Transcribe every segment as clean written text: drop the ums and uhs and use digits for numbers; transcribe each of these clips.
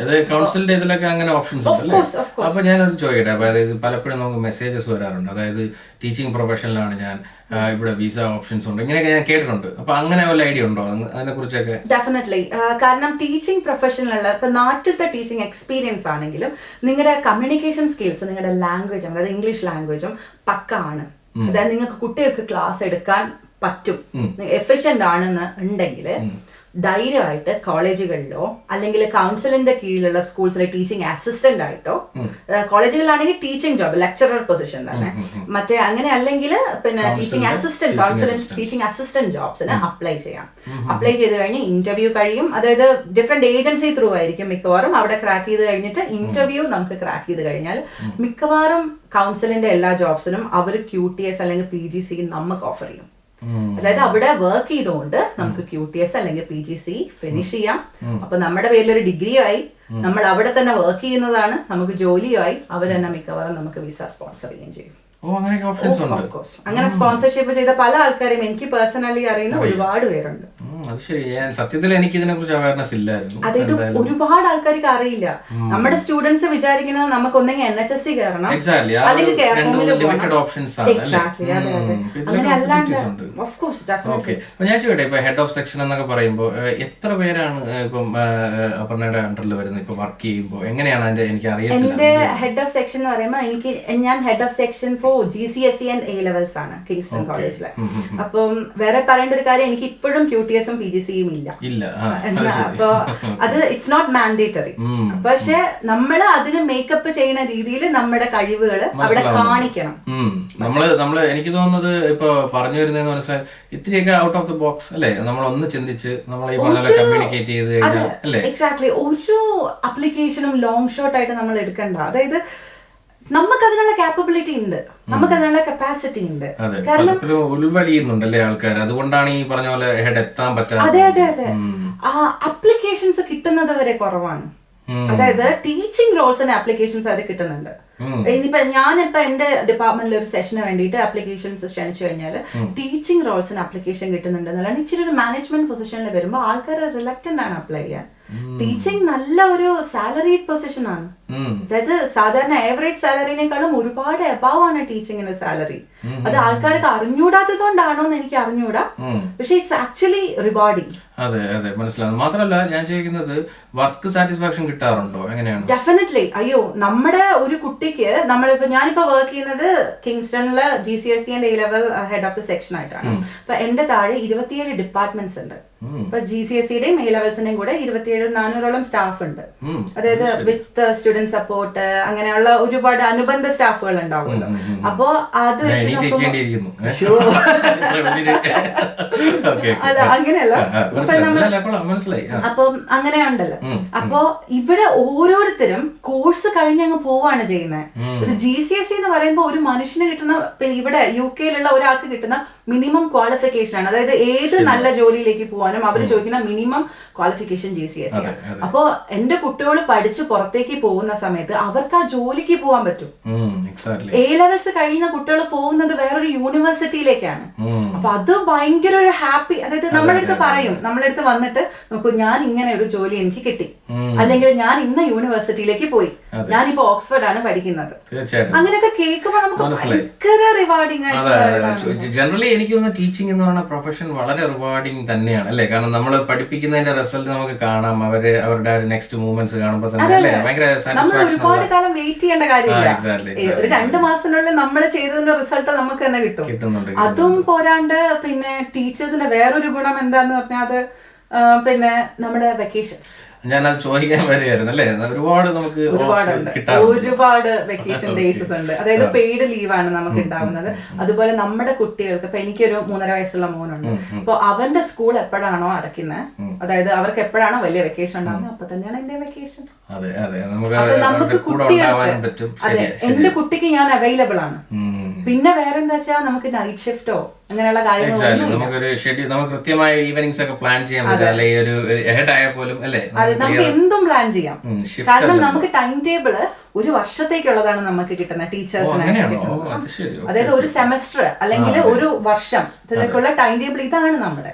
അത് കൗൺസിലിന്റെ ഇതിലൊക്കെ അങ്ങനെ ഓപ്ഷൻസ് ഉണ്ടല്ലേ? അപ്പൊ ഞാനൊരു ചോദിക്കട്ടെ, അതായത് പലപ്പോഴും നമുക്ക് മെസ്സേജസ് വരാറുണ്ട്, അതായത് ടീച്ചിങ് പ്രൊഫഷനിലാണ് ഞാൻ, ഇവിടെ വിസ ഓപ്ഷൻസ് ഉണ്ട്, ഇങ്ങനെയൊക്കെ ഞാൻ കേട്ടിട്ടുണ്ട്. അപ്പൊ അങ്ങനെ വല്ല ഐഡിയ ഉണ്ടോ അതിനെ കുറിച്ചൊക്കെ? ഡെഫിനറ്റ്ലി. കാരണം ടീച്ചിങ് പ്രൊഫഷനിലുള്ള ഇപ്പൊ നാട്ടിലത്തെ ടീച്ചിങ് എക്സ്പീരിയൻസ് ആണെങ്കിലും നിങ്ങളുടെ കമ്മ്യൂണിക്കേഷൻ സ്കിൽസ്, നിങ്ങളുടെ ലാംഗ്വേജും, അതായത് ഇംഗ്ലീഷ് ലാംഗ്വേജും പക്ക ആണ്. അതായത് നിങ്ങൾക്ക് കുട്ടികൾക്ക് ക്ലാസ് എടുക്കാൻ പറ്റും, എഫിഷ്യന്റ് ആണെന്ന് ഉണ്ടെങ്കിൽ ധൈര്യമായിട്ട് കോളേജുകളിലോ അല്ലെങ്കിൽ കൗൺസിലിന്റെ കീഴിലുള്ള സ്കൂൾസിലെ ടീച്ചിങ് അസിസ്റ്റന്റ് ആയിട്ടോ, കോളേജുകളിലാണെങ്കിൽ ടീച്ചിങ് ജോബ് ലെക്ചറർ പൊസിഷൻ തന്നെ, മറ്റേ അങ്ങനെ അല്ലെങ്കിൽ പിന്നെ teaching assistant, counselling teaching assistant ജോബ്സിന് അപ്ലൈ ചെയ്യാം. അപ്ലൈ ചെയ്ത് കഴിഞ്ഞ് ഇന്റർവ്യൂ കഴിയും. അതായത് ഡിഫറെന്റ് ഏജൻസി ത്രൂ ആയിരിക്കും മിക്കവാറും. അവിടെ ക്രാക്ക് ചെയ്ത് കഴിഞ്ഞിട്ട് ഇന്റർവ്യൂ നമുക്ക് ക്രാക്ക് ചെയ്ത് കഴിഞ്ഞാൽ മിക്കവാറും കൗൺസിലിന്റെ എല്ലാ ജോബ്സിനും അവർ QTS അല്ലെങ്കിൽ PGC നമുക്ക് ഓഫർ ചെയ്യും. അതായത് അവിടെ വർക്ക് ചെയ്തുകൊണ്ട് നമുക്ക് QTS അല്ലെങ്കിൽ PGC ഫിനിഷ് ചെയ്യാം. അപ്പൊ നമ്മുടെ പേരിലൊരു ഡിഗ്രി ആയി, നമ്മൾ അവിടെ തന്നെ വർക്ക് ചെയ്യുന്നതാണ്, നമുക്ക് ജോലിയായി, അവർ തന്നെ മിക്കവാറും നമുക്ക് വിസ സ്പോൺസർ ചെയ്യുകയും ചെയ്യും. അങ്ങനെ സ്പോൺസർഷിപ്പ് ചെയ്ത പല ആൾക്കാരെയും എനിക്ക് പേഴ്സണലി അറിയുന്ന ഒരുപാട് പേരുണ്ട്. അത് ശരി. സത്യത്തിൽ എനിക്ക് ഇതിനെ കുറിച്ച് അവയർനെസ് ഇല്ലായിരുന്നു. അതായത് ഒരുപാട് ആൾക്കാർക്ക് അറിയില്ല. നമ്മുടെ സ്റ്റുഡൻസ് വിചാരിക്കുന്നത് നമുക്ക് ഒന്നെങ്കിൽ NHSC കയറണം അല്ലെങ്കിൽ കെയർ ഹോമിൽ പോകണം. എക്സാക്ട്ലി, അതെ അതെ. അങ്ങനെ അല്ലാണ്ട് ഓഫ് കോഴ്സ് ഡെഫിനറ്റ്ലി. ഞാൻ ചോദിക്കട്ടെ, ഇപ്പൊ ഹെഡ് ഓഫ് സെക്ഷൻ എന്നൊക്കെ പറയുമ്പോൾ എത്ര പേരാണ് ഇപ്പം അപർണയുടെ അണ്ടറിൽ വരുന്നത് ഇപ്പൊ വർക്ക് ചെയ്യുമ്പോൾ? എങ്ങനെയാണ് അതിന്റെ? എനിക്ക് അറിയാം. എന്റെ ഹെഡ് ഓഫ് സെക്ഷൻ എന്ന് പറയുമ്പോൾ ഞാൻ head of section for GCSE and A levels ആണ് കിങ്സ്റ്റൺ കോളേജിലെ. അപ്പം വേറെ പറയേണ്ട ഒരു കാര്യം, എനിക്ക് ഇപ്പോഴും QTS PGCയും ഇല്ല. അപ്പൊ അത് ഇറ്റ്സ് നോട്ട് മാൻഡേറ്ററി. പക്ഷെ നമ്മൾ അതിന് മേക്കപ്പ് ചെയ്യുന്ന രീതിയിൽ നമ്മുടെ കഴിവുകൾ അവിടെ കാണിക്കണം. നമ്മള് എനിക്ക് തോന്നുന്നത് ഇപ്പൊ പറഞ്ഞു വരുന്നതെന്ന് മനസ്സിലായി, ഇത്തിരിയൊക്കെ ഔട്ട് ഓഫ് ദ ബോക്സ് അല്ലേ, നമ്മളൊന്ന് ചിന്തിച്ച് നമ്മൾ ഈ പറഞ്ഞ കമ്മ്യൂണിക്കേറ്റ് ചെയ്ത് കഴിഞ്ഞാൽ അല്ലേ? എക്സാക്ട്ലി. ഒരു അപ്ലിക്കേഷനും ലോങ് ഷോട്ട് ആയിട്ട് നമ്മൾ എടുക്കണ്ട. അതായത് നമുക്ക് അതിനുള്ള കാപ്പബിലിറ്റി ഉണ്ട്, നമുക്ക് അതിനുള്ള കപ്പാസിറ്റി ഉണ്ട്. കാരണം ഉൾവലിയുന്നുണ്ടല്ലേ ആൾക്കാർ, അതുകൊണ്ടാണ് ഈ പറഞ്ഞ പോലെ ഹെഡ് എത്താൻ പറ്റാതെ. അതെ അതെ അതെ. ആ അപ്ലിക്കേഷൻസ് കിട്ടുന്നത് വരെ കുറവാണ്. അതായത് ടീച്ചിങ് റോൾസിന് അപ്ലിക്കേഷൻസ് അവർ കിട്ടുന്നുണ്ട്. ഇനിയിപ്പോ ഞാനിപ്പോ എന്റെ ഡിപ്പാർട്ട്മെന്റിൽ ഒരു സെഷന് വേണ്ടിയിട്ട് അപ്ലിക്കേഷൻസ് ക്ഷണിച്ചു കഴിഞ്ഞാൽ ടീച്ചിങ് റോൾസിന് അപ്ലിക്കേഷൻ കിട്ടുന്നുണ്ട് എന്നല്ലാണ്ട് ഇച്ചിരി ഒരു മാനേജ്മെന്റ് പൊസിഷനിൽ വരുമ്പോൾ ആൾക്കാർ റിലക്റ്റന്റ് ആണ് അപ്ലൈ ചെയ്യാൻ. ടീച്ചിങ് നല്ല ഒരു സാലറീഡ് പൊസിഷൻ ആണ്. അതായത് സാധാരണ ആവറേജ് സാലറിനേക്കാളും ഒരുപാട് അബവ് ആണ് ടീച്ചിങ്ങിന്റെ സാലറി. അത് ആൾക്കാർക്ക് അറിഞ്ഞൂടാത്തത് കൊണ്ടാണോ എന്ന് എനിക്ക് അറിഞ്ഞൂടാ, പക്ഷെ ഇറ്റ്സ് ആക്ച്വലി റിവാർഡിങ്. അതെ അതെ, മനസ്സിലാവും. മാത്രമല്ല ഞാൻ ചോദിക്കുന്നത്, വർക്ക് സാറ്റിസ്ഫാക്ഷൻ കിട്ടാറുണ്ടോ? എങ്ങനെയാണ്? ഡെഫിനറ്റ്ലി. അയ്യോ, നമ്മുടെ ഒരു കുട്ടിക്ക് ഞാനിപ്പോ വർക്ക് ചെയ്യുന്നത് കിങ്സ്റ്റണിലെ GCSE and A level head of the section ആയിട്ടാണ്. അപ്പൊ എന്റെ താഴെ 27 ഡിപ്പാർട്ട്മെന്റ്സ് ഉണ്ട്. ഇപ്പൊ GCSEയുടെയും A levelsന്റെയും കൂടെ 400ഓളം സ്റ്റാഫ് ഉണ്ട്. അതായത് വിത്ത് സ്റ്റുഡന്റ് സപ്പോർട്ട് അങ്ങനെയുള്ള ഒരുപാട് അനുബന്ധ സ്റ്റാഫുകൾ ഉണ്ടാവുമല്ലോ. അപ്പൊ അത് വെച്ച് നോക്കുമ്പോ അല്ല അങ്ങനെയല്ല, അപ്പം അങ്ങനെ ഉണ്ടല്ലോ. അപ്പൊ ഇവിടെ ഓരോരുത്തരും കോഴ്സ് കഴിഞ്ഞ് അങ്ങ് പോവാണ് ചെയ്യുന്നത്. ഇത് GCSE എന്ന് പറയുമ്പോൾ ഒരു മനുഷ്യന് കിട്ടുന്ന, ഇവിടെ UK ഒരാൾക്ക് കിട്ടുന്ന മിനിമം ക്വാളിഫിക്കേഷൻ ആണ്. അതായത് ഏത് നല്ല ജോലിയിലേക്ക് പോകാനും അവർ ചോദിക്കുന്ന മിനിമം ക്വാളിഫിക്കേഷൻ GCSE ആണ്. അപ്പോ എന്റെ കുട്ടികൾ പഠിച്ച് പുറത്തേക്ക് പോകുന്ന സമയത്ത് അവർക്ക് ആ ജോലിക്ക് പോകാൻ പറ്റും. A levels കഴിയുന്ന കുട്ടികൾ പോകുന്നത് വേറൊരു യൂണിവേഴ്സിറ്റിയിലേക്കാണ്. അപ്പൊ അത് ഭയങ്കര ഒരു ഹാപ്പി. അതായത് നമ്മളെടുത്ത് പറയും, നമ്മളെടുത്ത് വന്നിട്ട് നോക്കൂ, ഞാൻ ഇങ്ങനെ ഒരു ജോലി എനിക്ക് കിട്ടി, അല്ലെങ്കിൽ ഞാൻ ഇന്ന യൂണിവേഴ്സിറ്റിയിലേക്ക് പോയി, ഞാനിപ്പോ ഓക്സ്ഫോർഡ് ആണ് പഠിക്കുന്നത്. അങ്ങനെയൊക്കെ കേൾക്കുമ്പോൾ നമുക്ക് ഭയങ്കര റിവാർഡിങ് ആയിട്ട്. ജനറലി എനിക്ക് തോന്നുന്നു ടീച്ചിങ് എന്ന് പറയുന്ന പ്രൊഫഷൻ വളരെ റിവാർഡിങ് തന്നെയാണ് അല്ലേ? കാരണം നമ്മൾ പഠിപ്പിക്കുന്നതിന്റെ റിസൾട്ട് നമുക്ക് കാണാം, അവരുടെ നെക്സ്റ്റ് മൂവ്മെന്റ്സ് കാണുമ്പോൾ തന്നെ ഭയങ്കര നമ്മൾ ഒരുപാട് കാലം വെയിറ്റ് ചെയ്യേണ്ട കാര്യമില്ല. ഒരു 2 മാസത്തിനുള്ളിൽ നമ്മൾ ചെയ്തതിന്റെ റിസൾട്ട് നമുക്ക് തന്നെ കിട്ടുന്നുണ്ട്. അതും പോരാണ്ട് പിന്നെ ടീച്ചേഴ്സിന്റെ വേറൊരു ഗുണം എന്താന്ന് പറഞ്ഞാൽ അത് പിന്നെ നമ്മുടെ വെക്കേഷൻസ്. ഞാനത് ചോദിക്കാൻ വരികയായിരുന്നു അല്ലേ, ഒരുപാട് നമുക്ക് ഒരുപാട് വെക്കേഷൻ ഡേയ്സസ് ഉണ്ട്. അതായത് പെയ്ഡ് ലീവാണ് നമുക്ക് ഉണ്ടാവുന്നത്. അതുപോലെ നമ്മുടെ കുട്ടികൾക്ക്, ഇപ്പൊ എനിക്കൊരു 3.5 വയസ്സുള്ള മോനുണ്ട്. അപ്പൊ അവന്റെ സ്കൂൾ എപ്പോഴാണോ അടയ്ക്കുന്നത്, അതായത് അവർക്ക് എപ്പോഴാണോ വലിയ വെക്കേഷൻ ഉണ്ടാകുന്നത് അപ്പൊ തന്നെയാണ് എന്റെ വെക്കേഷൻ. അപ്പൊ നമുക്ക് കുട്ടികൾക്ക്, അതെ, എന്റെ കുട്ടിക്ക് ഞാൻ അവൈലബിൾ ആണ്. പിന്നെ വേറെന്താ വെച്ചാൽ നമുക്ക് നൈറ്റ് ഷിഫ്റ്റോ അങ്ങനെയുള്ള കാര്യങ്ങളൊന്നും നമുക്കൊരു ഷെഡ്യൂൾ, നമുക്ക് കൃത്യമായ ഈവനിങ്സ് ഒക്കെ പ്ലാൻ ചെയ്യാൻ പറ്റും, അല്ലെങ്കിൽ ഒരു ഹെഡ് ആയ പോലും അല്ലേ, അതെ നമുക്ക് എന്തും പ്ലാൻ ചെയ്യാം. കാരണം നമുക്ക് ടൈം ടേബിള് ഒരു വർഷത്തേക്കുള്ളതാണ് നമുക്ക് കിട്ടുന്നത് ടീച്ചേഴ്സിനായിട്ട് കിട്ടുന്നത്. അതായത് ഒരു സെമസ്റ്റർ അല്ലെങ്കിൽ ഒരു വർഷത്തിലേക്കുള്ള ടൈം ടേബിൾ ഇതാണ് നമ്മുടെ.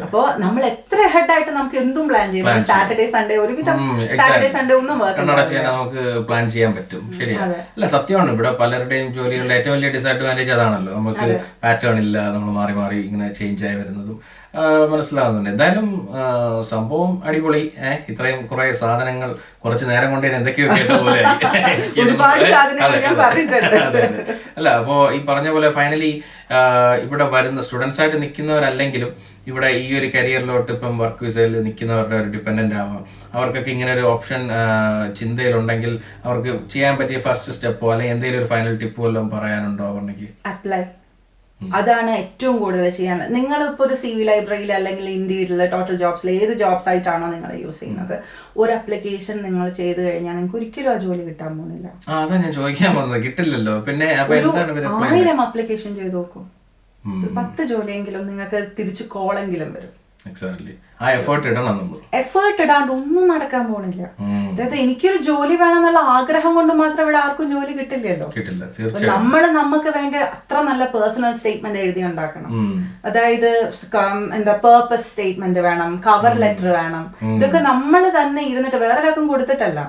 അപ്പോ നമ്മൾ എത്ര ഹെഡായിട്ട് നമുക്ക് എന്തും പ്ലാൻ ചെയ്യാം. സാറ്റർഡേ സൺഡേ ഒരുവിധം സാറ്റർഡേ സൺഡേ ഒന്നും നമുക്ക് പ്ലാൻ ചെയ്യാൻ പറ്റും. ശരിയാണ്. അല്ല സത്യമാണ്, ഇവിടെ പലരുടെയും ജോലികളുടെ ഏറ്റവും വലിയ ഡിസഡ്വാൻറ്റേജ് അതാണല്ലോ, നമുക്ക് പാറ്റേൺ ഇല്ല, നമ്മൾ മാറി മാറി ഇങ്ങനെ ചേഞ്ച് ആയി വരുന്നതും മനസ്സിലാവുന്നുണ്ട്. എന്തായാലും സംഭവം അടിപൊളി. ഇത്രയും കുറെ സാധനങ്ങൾ കുറച്ച് നേരം കൊണ്ട് എന്തൊക്കെയോ കേട്ട പോലെ അല്ല. അപ്പോ ഈ പറഞ്ഞ പോലെ ഫൈനലി ഇവിടെ വരുന്ന സ്റ്റുഡൻസ് ആയിട്ട് നിൽക്കുന്നവരല്ലെങ്കിലും ഇവിടെ ഈ ഒരു കരിയറിലോട്ട് ഇപ്പം വർക്ക് വിസയിൽ നിൽക്കുന്നവരുടെ ഒരു ഡിപ്പെൻഡന്റ് ആവാം, അവർക്കൊക്കെ ഇങ്ങനെ ഒരു ഓപ്ഷൻ ചിന്തയിലുണ്ടെങ്കിൽ അവർക്ക് ചെയ്യാൻ പറ്റിയ ഫസ്റ്റ് സ്റ്റെപ്പോ അല്ലെങ്കിൽ എന്തെങ്കിലും ഒരു ഫൈനൽ ടിപ്പോ എല്ലാം പറയാനുണ്ടോ അവർക്ക്? അപ്ലൈ. അതാണ് ഏറ്റവും കൂടുതൽ ചെയ്യാൻ. നിങ്ങളിപ്പോൾ ഒരു CV ലൈബ്രറിയിൽ അല്ലെങ്കിൽ ഇൻഡീഡിൽ ടോട്ടൽ ജോബ്സിൽ ഏത് ജോബ് സൈറ്റ് ആണോ നിങ്ങൾ യൂസ് ചെയ്യുന്നത്, ഒരു അപ്ലിക്കേഷൻ നിങ്ങൾ ചെയ്ത് കഴിഞ്ഞാൽ നിങ്ങൾക്ക് ഒരിക്കലും ആ ജോലി കിട്ടാൻ പോകുന്നില്ല. ഞാൻ ചോദിക്കാൻ പോകുന്നത് കിട്ടില്ലല്ലോ. പിന്നെ 1000 അപ്ലിക്കേഷൻ ചെയ്ത് നോക്കും, 10 ജോലിയെങ്കിലും നിങ്ങൾക്ക് തിരിച്ചു കോളെങ്കിലും വരും. എഫേർട്ട് ഇടാണ്ട് ഒന്നും നടക്കാൻ പോണില്ല. അതായത് എനിക്കൊരു ജോലി വേണമെന്നുള്ള ആഗ്രഹം കൊണ്ട് മാത്രം ഇവിടെ ആർക്കും ജോലി കിട്ടില്ലല്ലോ. നമ്മൾ നമുക്ക് വേണ്ടി അത്ര നല്ല പേഴ്സണൽ സ്റ്റേറ്റ്മെന്റ് എഴുതി ഉണ്ടാക്കണം. അതായത് എന്താ പേർപ്പസ് സ്റ്റേറ്റ്മെന്റ് വേണം, കവർ ലെറ്റർ വേണം. ഇതൊക്കെ നമ്മൾ തന്നെ ഇരുന്നിട്ട് വേറെ ഒരാൾക്കും കൊടുത്തിട്ടല്ല,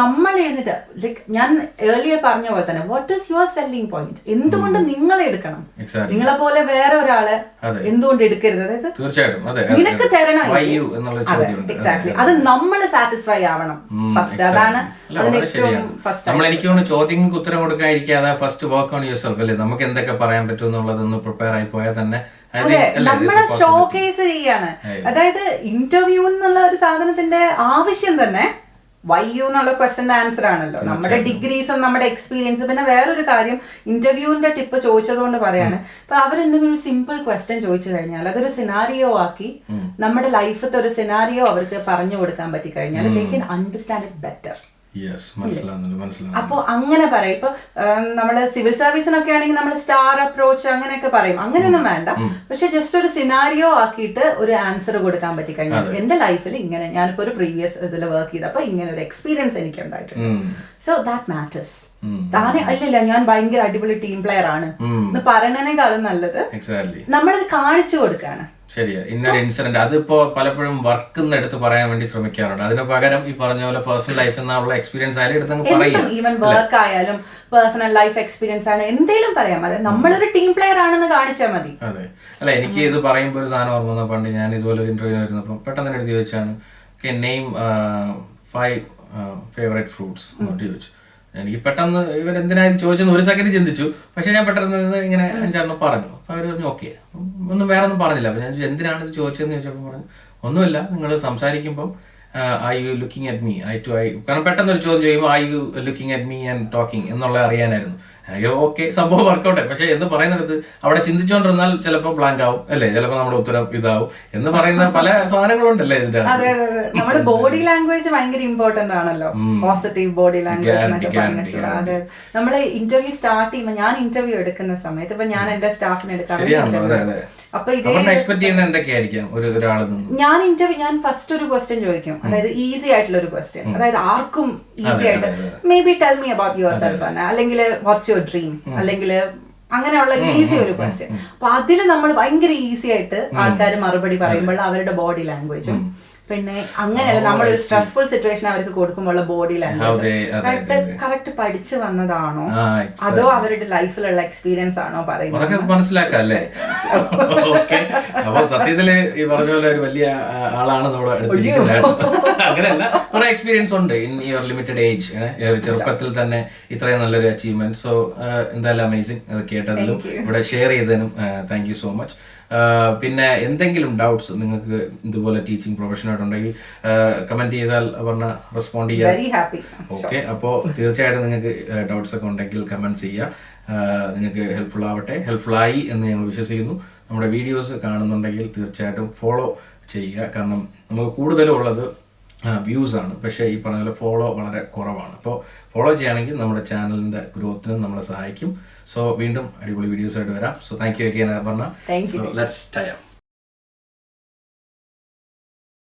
നമ്മൾ എഴുന്നിട്ട്. ലൈക്ക് ഞാൻ ഏർലിയർ പറഞ്ഞ പോലെ തന്നെ what is your selling point, എന്തുകൊണ്ട് നിങ്ങളെ എടുക്കണം, നിങ്ങളെ പോലെ വേറെ ഒരാളെ എന്തുകൊണ്ട് എടുക്കരുത്. അതായത് നിനക്ക് തരണം. എക്സാക്ട്ലി, അത് നമ്മൾ സാറ്റിസ്ഫൈ ആവണം ഫസ്റ്റ്. അതാണ് എനിക്ക് ചോദ്യങ്ങൾക്ക് ഉത്തരം കൊടുക്കാതിരിക്കാതെ first work on yourself അല്ലേ, നമുക്ക് എന്തൊക്കെ പറയാൻ പറ്റും എന്നുള്ളതൊന്ന് പ്രിപ്പയർ ആയി പോയാൽ തന്നെ നമ്മളെ ഷോകേസ് ചെയ്യാണ്. അതായത് ഇന്റർവ്യൂ എന്നുള്ള ഒരു സാധനത്തിന്റെ ആവശ്യം തന്നെ വൈയു എന്നുള്ള ക്വസ്റ്റ്യന്റെ ആൻസർ ആണല്ലോ. നമ്മുടെ ഡിഗ്രീസും നമ്മുടെ എക്സ്പീരിയൻസും. പിന്നെ വേറൊരു കാര്യം, ഇന്റർവ്യൂവിന്റെ ടിപ്പ് ചോദിച്ചതുകൊണ്ട് പറയാണ്, ഇപ്പൊ അവരെന്തെങ്കിലും ഒരു സിമ്പിൾ ക്വസ്റ്റ്യൻ ചോദിച്ചു കഴിഞ്ഞാൽ അതൊരു സിനാരിയോ ആക്കി നമ്മുടെ ലൈഫത്തെ ഒരു സിനാരിയോ അവർക്ക് പറഞ്ഞു കൊടുക്കാൻ പറ്റി കഴിഞ്ഞാൽ they can understand it better. അപ്പൊ അങ്ങനെ പറയും. ഇപ്പൊ നമ്മള് സിവിൽ സർവീസിനൊക്കെ ആണെങ്കിൽ നമ്മൾ സ്റ്റാർ അപ്രോച്ച് അങ്ങനെയൊക്കെ പറയും. അങ്ങനെയൊന്നും വേണ്ട, പക്ഷെ ജസ്റ്റ് ഒരു സിനാരിയോ ആക്കിയിട്ട് ഒരു ആൻസർ കൊടുക്കാൻ പറ്റി കഴിഞ്ഞാൽ എന്റെ ലൈഫിൽ ഇങ്ങനെ ഞാനിപ്പോ ഒരു പ്രീവിയസ് ഇതിൽ വർക്ക് ചെയ്തപ്പോ ഇങ്ങനെ ഒരു എക്സ്പീരിയൻസ് എനിക്ക് ഉണ്ടായിട്ടുണ്ട്. So that matters. താനെ അല്ലല്ല ഞാൻ ഭയങ്കര അടിപൊളി ടീം പ്ലെയർ ആണ് എന്ന് പറയുന്നതിനേക്കാളും നല്ലത് നമ്മളത് കാണിച്ചു കൊടുക്കാണ്. ശരിയാ, ഇന്നൊരു ഇൻസിഡന്റ് അതിപ്പോ പലപ്പോഴും വർക്ക് എടുത്ത് പറയാൻ വേണ്ടി ശ്രമിക്കാറുണ്ട്. അതിന് പകരം ഈ പറഞ്ഞ പോലെ പേഴ്സണൽ ലൈഫ് എന്നുള്ള എക്സ്പീരിയൻസ് ആയാലും എടുത്ത് പറയാം. ഈവൻ വർക്ക് ആയാലും പേഴ്സണൽ ലൈഫ് എക്സ്പീരിയൻസ് ആണ് എന്തെങ്കിലും പറയാം. അതെ, നമ്മളൊരു ടീം പ്ലെയർ ആണെന്ന് കാണിച്ചാൽ മതി. അതെ. അല്ല, എനിക്ക് ഇത് പറയുമ്പോൾ ഒരു സാധനം ഓർമ്മ വന്നു. പണ്ട് ഞാൻ ഇതുപോലെ ഒരു ഇന്റർവ്യൂ വരുന്നപ്പോൾ പെട്ടെന്ന് എടുത്ത് ചോദിച്ചാണ് നെയിം 5 ഫേവറേറ്റ് ഫ്രൂട്ട്സ് എന്നോട്ട് ചോദിച്ചു. എനിക്ക് പെട്ടെന്ന് ഇവരെന്തിനായി ചോദിച്ചെന്ന് ഒരു സെക്കൻഡ് ചിന്തിച്ചു. പക്ഷെ ഞാൻ പെട്ടെന്ന് ഇങ്ങനെ 5-6 പറഞ്ഞു. അപ്പോൾ അവർ പറഞ്ഞു ഓക്കെ, ഒന്നും വേറെ ഒന്നും പറഞ്ഞില്ല. അപ്പോൾ ഞാൻ എന്തിനാണ് ഇത് ചോദിച്ചതെന്ന് ചോദിച്ചപ്പോൾ പറഞ്ഞു ഒന്നുമില്ല, നിങ്ങൾ സംസാരിക്കുമ്പം I you looking at me eye to eye. കാരണം പെട്ടെന്ന് ഒരു ചോദ്യം ചെയ്യുമ്പോൾ I you looking at me and talking എന്നുള്ളത് അറിയാനായിരുന്നു. അയ്യോ ഓക്കെ, സംഭവം വർക്കൗട്ടെ. പക്ഷെ എന്ന് പറയുന്നിടത്ത് അവിടെ ചിന്തിച്ചുകൊണ്ടിരുന്നാൽ ചിലപ്പോൾ ബ്ലാങ്ക് ആവും അല്ലേ, ചിലപ്പോൾ നമ്മുടെ ഉത്തരം ഇതാവും എന്ന് പറയുന്ന പല സാധനങ്ങളുണ്ടല്ലേ ഇതിന്റെ. അതെ അതെ, നമ്മുടെ ബോഡി ലാംഗ്വേജ് ഭയങ്കര ഇമ്പോർട്ടന്റ് ആണല്ലോ. പോസിറ്റീവ് ബോഡി ലാംഗ്വേജ് എന്നൊക്കെ പറഞ്ഞിട്ടുള്ള. അതെ, നമ്മള് ഇന്റർവ്യൂ സ്റ്റാർട്ട് ചെയ്യുമ്പോൾ ഞാൻ ഇന്റർവ്യൂ എടുക്കുന്ന സമയത്ത് ഇപ്പൊ ഞാൻ എന്റെ സ്റ്റാഫിനെ എടുക്കാൻ അപ്പൊ ഞാൻ ഫസ്റ്റ് ഒരു ക്വസ്റ്റ്യൻ ചോദിക്കും. അതായത് ഈസി ആയിട്ടുള്ള ഒരു ക്വസ്റ്റ്യൻ, അതായത് ആർക്കും ഈസി ആയിട്ട് may be tell me about your self അല്ലെങ്കിൽ വാട്ട്സ് യുവർ ഡ്രീം അല്ലെങ്കിൽ അങ്ങനെയുള്ള ഈസി ഒരു ക്വസ്റ്റ്യൻ. അപ്പൊ അതിൽ നമ്മൾ ഭയങ്കര ഈസി ആയിട്ട് ആൾക്കാർ മറുപടി പറയുമ്പോൾ അവരുടെ ബോഡി ലാംഗ്വേജും പിന്നെ അങ്ങനെയല്ല നമ്മളൊരു സ്ട്രെസ്ഫുൾ സിറ്റുവേഷൻ അവർക്ക് കൊടുക്കുമ്പോൾ ബോഡി ലാംഗ്വേജ് കറക്റ്റ് പഠിച്ചു വന്നതാണോ അതോ അവരുടെ ലൈഫിലുള്ള എക്സ്പീരിയൻസ് ആണോ പറയുന്നത് മനസ്സിലാക്കല്ലേ. അപ്പൊ സത്യത്തില് ഈ പറഞ്ഞ പോലെ ഒരു വലിയ ആളാണ് നമ്മുടെ അടുത്തിരിക്കുന്നത്. അങ്ങനെയല്ല, കുറെ എക്സ്പീരിയൻസ് ഉണ്ട് ഇൻ യുവർ ലിമിറ്റഡ് ഏജ്. ചെറുപ്പത്തിൽ തന്നെ ഇത്രയും നല്ലൊരു അച്ചീവ്മെന്റ്. സോ എന്തായാലും അമേസിംഗ്. അത് കേട്ടതിലും ഇവിടെ ഷെയർ ചെയ്തതിനും താങ്ക് യു സോ മച്ച്. പിന്നെ എന്തെങ്കിലും ഡൗട്ട്സ് നിങ്ങൾക്ക് ഇതുപോലെ ടീച്ചിങ് പ്രൊഫഷനായിട്ടുണ്ടെങ്കിൽ കമന്റ് ചെയ്താൽ പറഞ്ഞ റെസ്പോണ്ട് ചെയ്യാം. ഓക്കെ, അപ്പോൾ തീർച്ചയായിട്ടും നിങ്ങൾക്ക് ഡൗട്ട്സ് ഒക്കെ ഉണ്ടെങ്കിൽ കമന്റ്സ് ചെയ്യുക. നിങ്ങൾക്ക് ഹെൽപ്ഫുൾ ആവട്ടെ. ഹെൽപ്ഫുൾ ആയി എന്ന് ഞങ്ങൾ വിശ്വസിക്കുന്നു. നമ്മുടെ വീഡിയോസ് കാണുന്നുണ്ടെങ്കിൽ തീർച്ചയായിട്ടും ഫോളോ ചെയ്യുക. കാരണം നമുക്ക് കൂടുതലും ഉള്ളത് വ്യൂസ് ആണ്. പക്ഷേ ഈ പറഞ്ഞ പോലെ ഫോളോ വളരെ കുറവാണ്. അപ്പോൾ ഫോളോ ചെയ്യുകയാണെങ്കിൽ നമ്മുടെ ചാനലിൻ്റെ ഗ്രോത്തിനും നമ്മളെ സഹായിക്കും. സോ വീണ്ടും അടിപൊളി വീഡിയോസ് ആയിട്ട് വരാം. So thank you again Aparna. Thank you. So let's tie up.